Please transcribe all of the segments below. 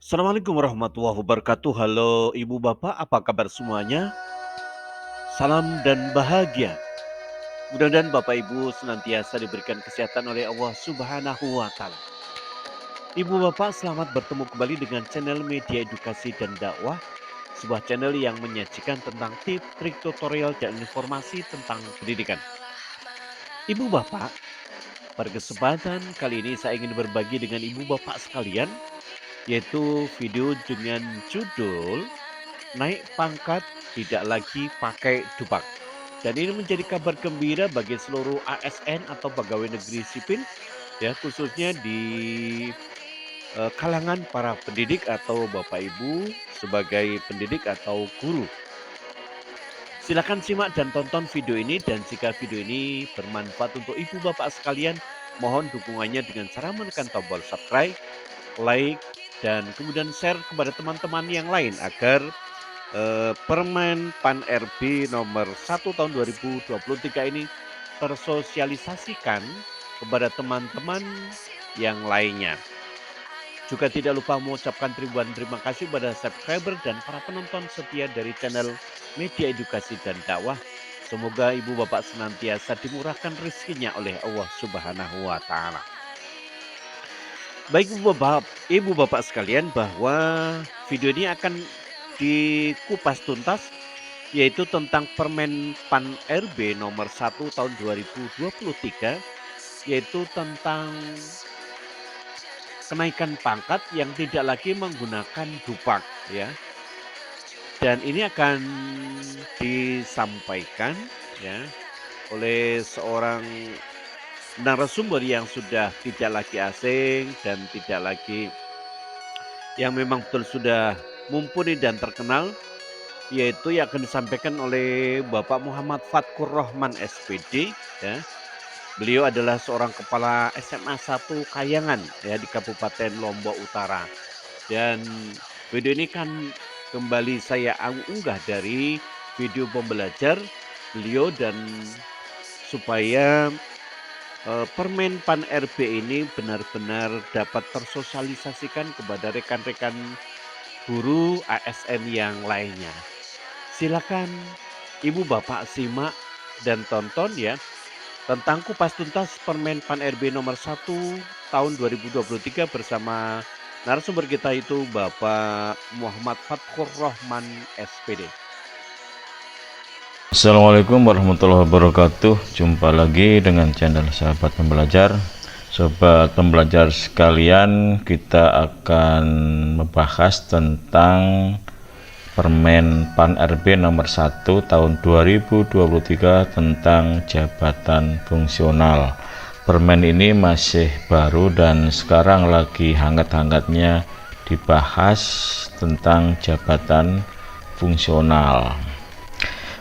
Assalamualaikum warahmatullahi wabarakatuh. Halo Ibu Bapak, apa kabar semuanya? Salam dan bahagia. Mudah-mudahan Bapak Ibu senantiasa diberikan kesehatan oleh Allah Subhanahu wa taala. Ibu Bapak, selamat bertemu kembali dengan channel Media Edukasi dan Dakwah, sebuah channel yang menyajikan tentang tips, trik, tutorial dan informasi tentang pendidikan. Ibu Bapak, pada kesempatan kali ini saya ingin berbagi dengan Ibu Bapak sekalian, yaitu video dengan judul naik pangkat tidak lagi pakai dupak. Dan ini menjadi kabar gembira bagi seluruh ASN atau pegawai negeri sipil, ya, khususnya di kalangan para pendidik atau Bapak Ibu sebagai pendidik atau guru. Silakan simak dan tonton video ini, dan jika video ini bermanfaat untuk Ibu Bapak sekalian, mohon dukungannya dengan cara menekan tombol subscribe, like, dan kemudian share kepada teman-teman yang lain agar Permen PAN RB nomor 1 tahun 2023 ini tersosialisasikan kepada teman-teman yang lainnya. Juga tidak lupa mengucapkan ribuan terima kasih pada subscriber dan para penonton setia dari channel Media Edukasi dan Dakwah. Semoga Ibu Bapak senantiasa dimurahkan rezekinya oleh Allah Subhanahu wa taala. Baik Ibu Bapak sekalian, bahwa video ini akan dikupas tuntas, yaitu tentang Permen PAN RB nomor 1 tahun 2023, yaitu tentang kenaikan pangkat yang tidak lagi menggunakan dupak, ya. Dan ini akan disampaikan, ya, oleh seorang narasumber yang sudah tidak lagi asing dan tidak lagi, yang memang betul sudah mumpuni dan terkenal, yaitu yang akan disampaikan oleh Bapak Muhammad Fatkur Rahman SPD, ya. Beliau adalah seorang kepala SMA 1 Kayangan, ya, di Kabupaten Lombok Utara. Dan video ini kan kembali saya unggah dari video pembelajar beliau, dan supaya Permen PAN RB ini benar-benar dapat tersosialisasikan kepada rekan-rekan guru ASN yang lainnya. Silakan Ibu Bapak simak dan tonton, ya, tentang kupas tuntas Permen PAN RB nomor 1 tahun 2023 bersama narasumber kita, itu Bapak Muhammad Fatkur Rahman SPD. Assalamualaikum warahmatullahi wabarakatuh. Jumpa lagi dengan channel Sahabat Pembelajar. Sobat pembelajar sekalian, kita akan membahas tentang Permen PAN RB nomor 1 tahun 2023 tentang jabatan fungsional. Permen ini masih baru dan sekarang lagi hangat-hangatnya dibahas tentang jabatan fungsional.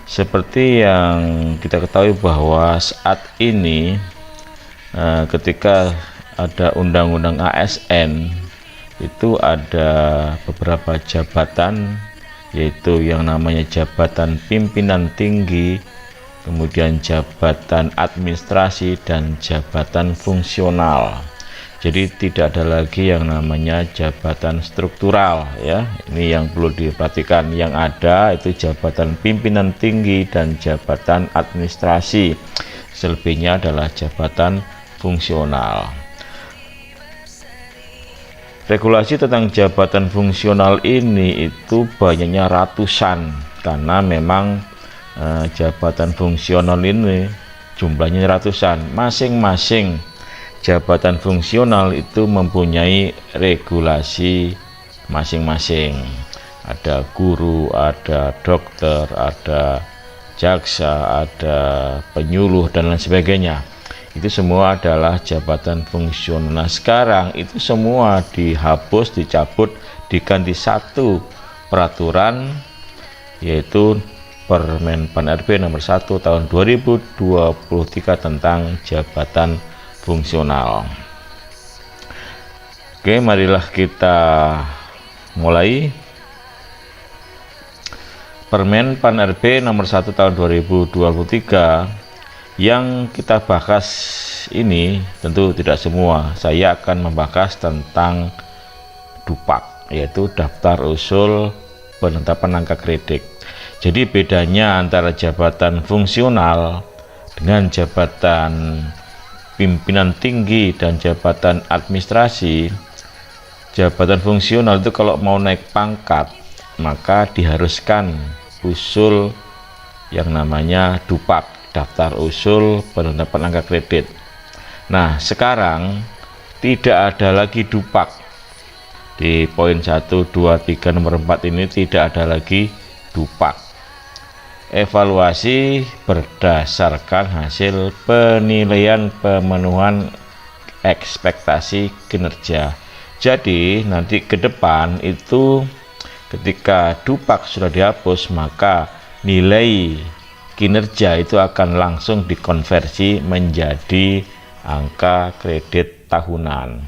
Seperti yang kita ketahui bahwa saat ini ketika ada undang-undang ASN itu ada beberapa jabatan, yaitu yang namanya jabatan pimpinan tinggi, kemudian jabatan administrasi dan jabatan fungsional. Jadi tidak ada lagi yang namanya jabatan struktural, ya. Ini yang perlu diperhatikan. Yang ada itu jabatan pimpinan tinggi dan jabatan administrasi. Selebihnya adalah jabatan fungsional. Regulasi tentang jabatan fungsional ini itu banyaknya ratusan, karena memang jabatan fungsional ini jumlahnya ratusan. Masing-masing jabatan fungsional itu mempunyai regulasi masing-masing. Ada guru, ada dokter, ada jaksa, ada penyuluh dan lain sebagainya. Itu semua adalah jabatan fungsional. Nah, sekarang itu semua dihapus, dicabut, diganti satu peraturan, yaitu Permen PAN RB nomor 1 tahun 2023 tentang jabatan fungsional. Oke, marilah kita mulai. Permen PAN RB nomor 1 tahun 2023 yang kita bahas ini tentu tidak semua. Saya akan membahas tentang dupak. yaitu daftar usul penetapan angka kredit. Jadi bedanya antara jabatan fungsional dengan jabatan pimpinan tinggi dan jabatan administrasi. Jabatan fungsional itu kalau mau naik pangkat maka diharuskan usul yang namanya DUPAK, daftar usul penetapan angka kredit. Nah, sekarang tidak ada lagi DUPAK. Di poin 1, 2, 3, nomor 4 ini tidak ada lagi DUPAK. Evaluasi berdasarkan hasil penilaian pemenuhan ekspektasi kinerja. Jadi nanti ke depan itu ketika DUPAK sudah dihapus, maka nilai kinerja itu akan langsung dikonversi menjadi angka kredit tahunan.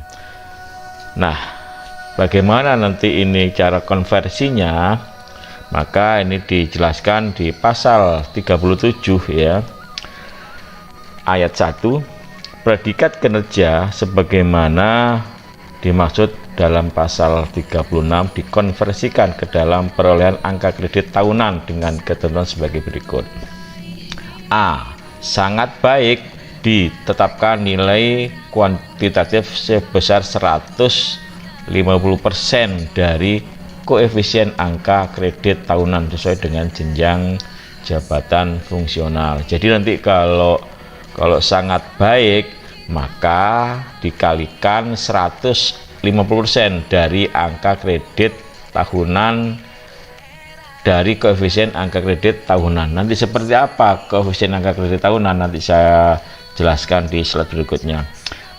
Nah, bagaimana nanti ini cara konversinya? Maka ini dijelaskan di pasal 37 ya, ayat 1, predikat kinerja sebagaimana dimaksud dalam pasal 36 dikonversikan ke dalam perolehan angka kredit tahunan dengan ketentuan sebagai berikut. A. Sangat baik, ditetapkan nilai kuantitatif sebesar 150% dari koefisien angka kredit tahunan sesuai dengan jenjang jabatan fungsional. Jadi nanti kalau sangat baik maka dikalikan 150% dari angka kredit tahunan dari koefisien angka kredit tahunan. Nanti seperti apa koefisien angka kredit tahunan nanti saya jelaskan di slide berikutnya.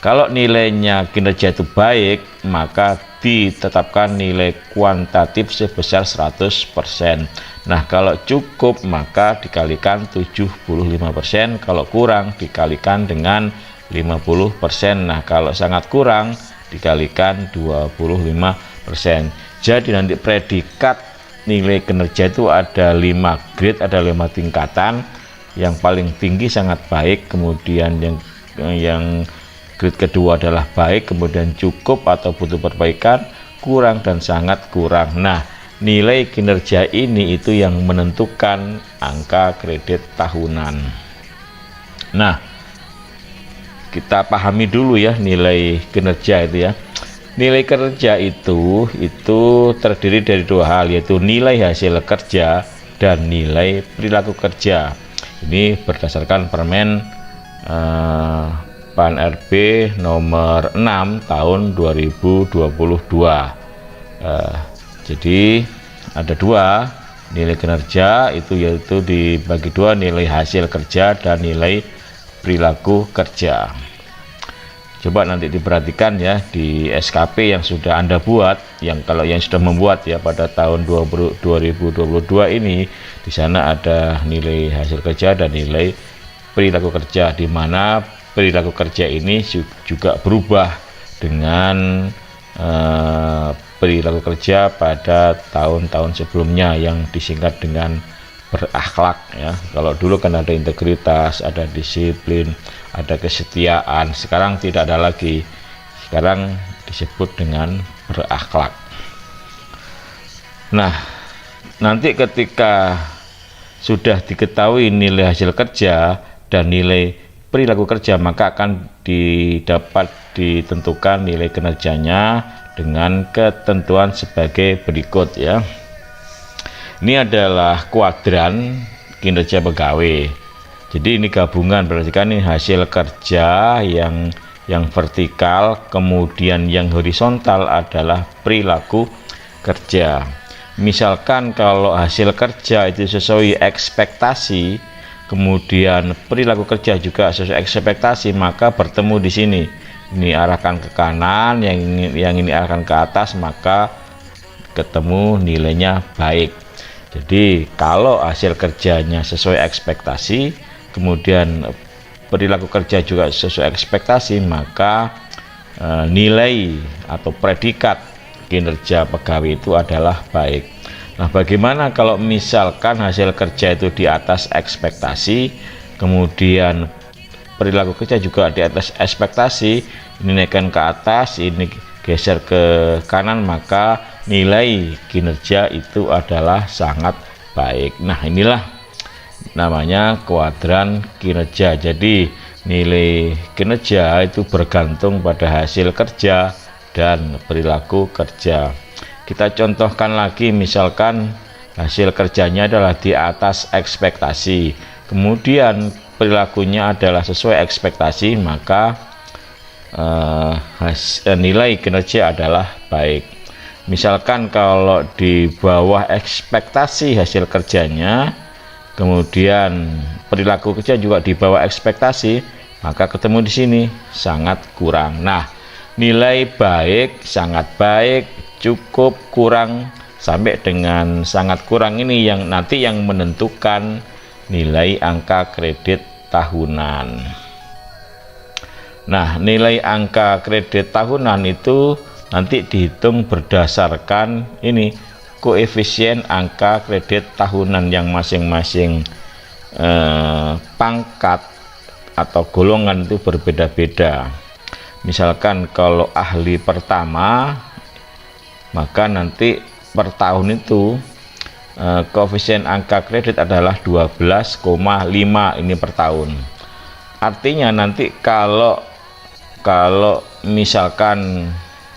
Kalau nilainya kinerja itu baik, maka ditetapkan nilai kuantitatif sebesar 100%. Nah, kalau cukup maka dikalikan 75%, kalau kurang dikalikan dengan 50%. Nah, kalau sangat kurang dikalikan 25%. Jadi nanti predikat nilai kinerja itu ada 5 grade, ada 5 tingkatan. Yang paling tinggi sangat baik, kemudian yang grade kedua adalah baik, kemudian cukup atau butuh perbaikan, kurang dan sangat kurang. Nah, nilai kinerja ini itu yang menentukan angka kredit tahunan. Nah, kita pahami dulu ya nilai kinerja itu ya. Nilai kinerja itu terdiri dari 2 hal, yaitu nilai hasil kerja dan nilai perilaku kerja. Ini berdasarkan Permen PAN RB nomor 6 tahun 2022. Jadi ada 2 nilai kinerja itu, yaitu dibagi 2, nilai hasil kerja dan nilai perilaku kerja. Coba nanti diperhatikan ya di SKP yang sudah Anda buat, kalau yang sudah membuat ya pada tahun 2022 ini, di sana ada nilai hasil kerja dan nilai perilaku kerja, di mana perilaku kerja ini juga berubah dengan perilaku kerja pada tahun-tahun sebelumnya yang disingkat dengan berakhlak ya. Kalau dulu kan ada integritas, ada disiplin, ada kesetiaan. Sekarang tidak ada lagi. Sekarang disebut dengan berakhlak. Nah, nanti ketika sudah diketahui nilai hasil kerja dan nilai perilaku kerja, maka akan dapat ditentukan nilai kinerjanya dengan ketentuan sebagai berikut ya. Ini adalah kuadran kinerja pegawai. Jadi ini gabungan, berarti kan ini hasil kerja yang vertikal, kemudian yang horizontal adalah perilaku kerja. Misalkan kalau hasil kerja itu sesuai ekspektasi, kemudian perilaku kerja juga sesuai ekspektasi, maka bertemu di sini. Ini arahkan ke kanan, yang ini arahkan ke atas, maka ketemu nilainya baik. Jadi kalau hasil kerjanya sesuai ekspektasi, kemudian perilaku kerja juga sesuai ekspektasi, maka nilai atau predikat kinerja pegawai itu adalah baik. Nah, bagaimana kalau misalkan hasil kerja itu di atas ekspektasi, kemudian perilaku kerja juga di atas ekspektasi, ini naikkan ke atas, ini geser ke kanan, maka nilai kinerja itu adalah sangat baik. Nah, inilah namanya kuadran kinerja. Jadi nilai kinerja itu bergantung pada hasil kerja dan perilaku kerja. Kita contohkan lagi, misalkan hasil kerjanya adalah di atas ekspektasi, kemudian perilakunya adalah sesuai ekspektasi, maka nilai kinerja adalah baik. Misalkan kalau di bawah ekspektasi hasil kerjanya, kemudian perilaku kerja juga di bawah ekspektasi, maka ketemu di sini sangat kurang. Nah, nilai baik, sangat baik, cukup, kurang, sampai dengan sangat kurang ini yang nanti yang menentukan nilai angka kredit tahunan. Nah, nilai angka kredit tahunan itu nanti dihitung berdasarkan ini koefisien angka kredit tahunan yang masing-masing pangkat atau golongan itu berbeda-beda. Misalkan kalau ahli pertama, maka nanti per tahun itu koefisien angka kredit adalah 12,5 ini per tahun. Artinya nanti kalau misalkan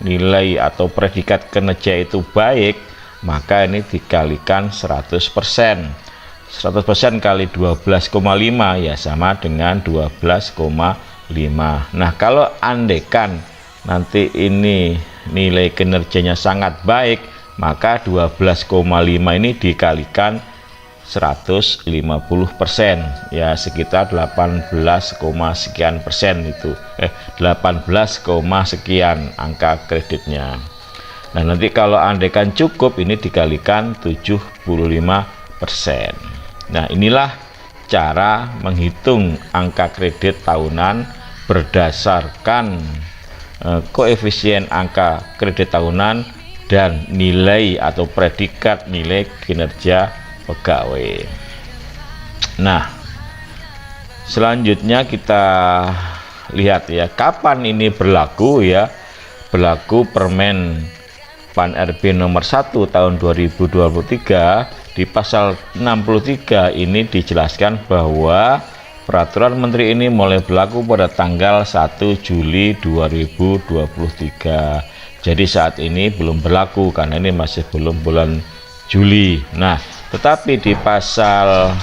nilai atau predikat kinerja itu baik, maka ini dikalikan 100%. 100% kali 12,5 ya sama dengan 12,5. Nah, kalau andekan nanti ini nilai kinerjanya sangat baik, maka 12,5 ini dikalikan 150%, ya sekitar 18, sekian persen itu 18, sekian angka kreditnya. Nah, nanti kalau andekan cukup ini dikalikan 75%. Nah, inilah cara menghitung angka kredit tahunan berdasarkan koefisien angka kredit tahunan dan nilai atau predikat nilai kinerja pegawai. Nah, selanjutnya kita lihat ya, kapan ini berlaku ya. Berlaku Permen PAN RB nomor 1 tahun 2023 di pasal 63 ini dijelaskan bahwa peraturan menteri ini mulai berlaku pada tanggal 1 Juli 2023. Jadi saat ini belum berlaku karena ini masih belum bulan Juli. Nah, tetapi di pasal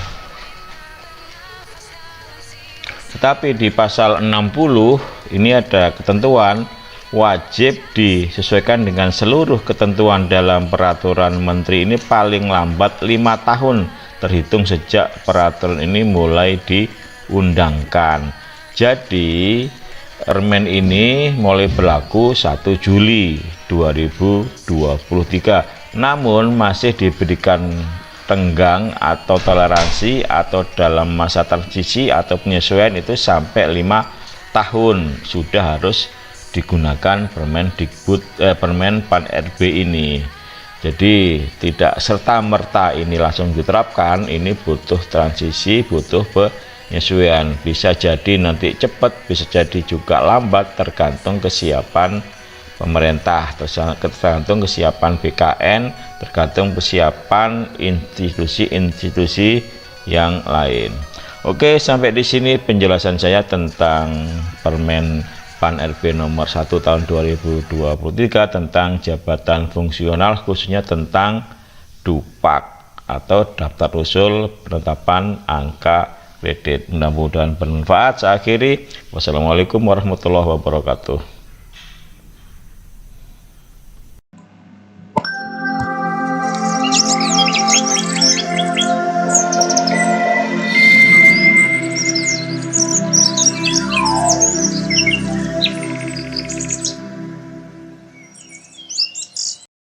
60 ini ada ketentuan wajib disesuaikan dengan seluruh ketentuan dalam peraturan menteri ini paling lambat 5 tahun terhitung sejak peraturan ini mulai diundangkan. Jadi Permen ini mulai berlaku 1 Juli 2023, namun masih diberikan tenggang atau toleransi atau dalam masa transisi atau penyesuaian itu sampai 5 tahun sudah harus digunakan Permen PAN RB ini. Jadi tidak serta-merta ini langsung diterapkan, ini butuh transisi, butuh penyesuaian. Bisa jadi nanti cepat, bisa jadi juga lambat, tergantung kesiapan pemerintah, tergantung kesiapan BKN, tergantung kesiapan institusi-institusi yang lain. Oke, sampai di sini penjelasan saya tentang Permen PAN RB nomor 1 tahun 2023 tentang jabatan fungsional, khususnya tentang DUPAK atau daftar usul penetapan angka kredit. Mudah-mudahan bermanfaat. Saya akhiri, wassalamualaikum warahmatullahi wabarakatuh.